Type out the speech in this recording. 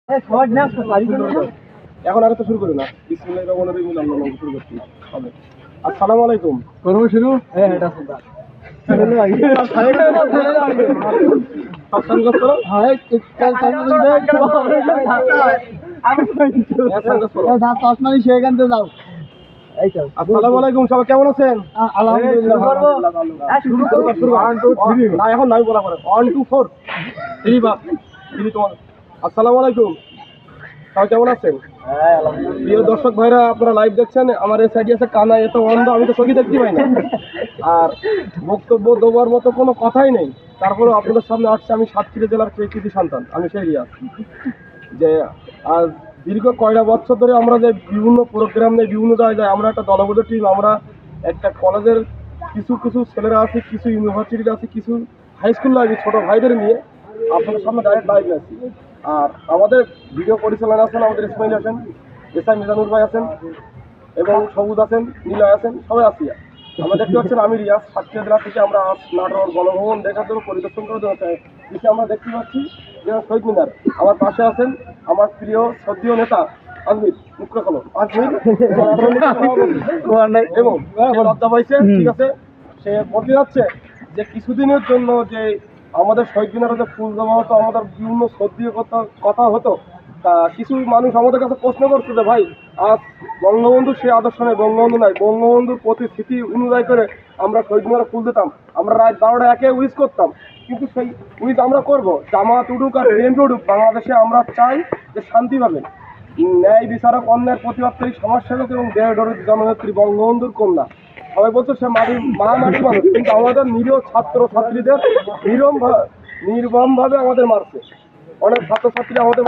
এখন আগে তো শুরু করি না। বিসমিল্লাহির রহমানির রহিম, আল্লাহর নামে শুরু করছি। হবে। আসসালামু আলাইকুম। করবো শুরু। হ্যাঁ এটা শুনবা আসসালামু আলাইকুম, সবাই কেমন আছেন? আলহামদুলিল্লাহ। না এখন নাই বলা করে 1 2 4 3 বা 3 তোমার। আসসালামু আলাইকুম, সবাই কেমন আছেন? প্রিয় দর্শক ভাইরা, আপনারা লাইভ দেখছেন। আমার এই সাইডে আছে কানা, এত অন্ধ, আমি তো চোখে দেখতে পাই না। আর বক্তব্য দেওয়ার মতো কোনো কথাই নেই। তারপরে আপনাদের সামনে আসছে আমি সাতক্ষীরা জেলার কৃতি সন্তান, আমি সেই রিয়াজ। যে আর দীর্ঘ কয়টা বছর ধরে আমরা যে বিভিন্ন প্রোগ্রাম নেই, বিভিন্ন জায়গায় আমরা একটা দলবদ্ধ টিম, আমরা একটা কলেজের কিছু কিছু ছেলেরা আছে, কিছু ইউনিভার্সিটিতে আছে, কিছু হাই স্কুল লাইফে ছোটো ভাইদের নিয়ে আপনাদের সামনে ডাইরেক্ট লাইভ আছি। আর আমাদের ভিডিও পরিচালনা আছেন আমাদের ইসমাইল আছেন, এসআই মিজানুর ভাই আছেন, এবং সবুজ আছেন, নীলয় আছেন, সবাই আছি। আমরা দেখতে পাচ্ছেন আমি রিয়াজ সাতক্ষীরা জেলা থেকে আমরা নাটোর গণভবন দেখার জন্য পরিদর্শন করার জন্য পিছিয়ে আমরা দেখতে পাচ্ছি যে শহীদ মিনার। আমার পাশে আছেন আমার প্রিয় শ্রদ্ধেয় নেতা আজমির, মুখ্য কলম আজমির, এবং লজ্জা পাইছে, ঠিক আছে। সে বলতে যাচ্ছে যে কিছুদিনের জন্য যে আমাদের শহীদ মিনারে যে ফুল জমা হতো, আমাদের বিভিন্ন শ্রদ্ধেয় কথা হতো, তা কিছু মানুষ আমাদের কাছে প্রশ্ন করছে যে ভাই, আজ বঙ্গবন্ধু সে আদর্শ নেই, বঙ্গবন্ধু নাই, বঙ্গবন্ধুর প্রতি স্মৃতি অনুযায়ী করে আমরা শহীদ মিনারে ফুল দিতাম, আমরা রাত 12টা একে উইজ করতাম। কিন্তু সেই উইজ আমরা করবো, জামাত উঠুক আর বিএনপি উঠুক, বাংলাদেশে আমরা চাই যে শান্তি পাবেন, ন্যায় বিচারক, অন্যায়ের প্রতিবাদকারী সমাজসেবক এবং দেহদরিদ জননেত্রী বঙ্গবন্ধুর কন্যা। সবাই বলছে সে মাটি মানুষ, কিন্তু আমাদের নিরীহ ছাত্র ছাত্রীদের নির্মমভাবে আমাদের মারছে। অনেক ছাত্রছাত্রী আমাদের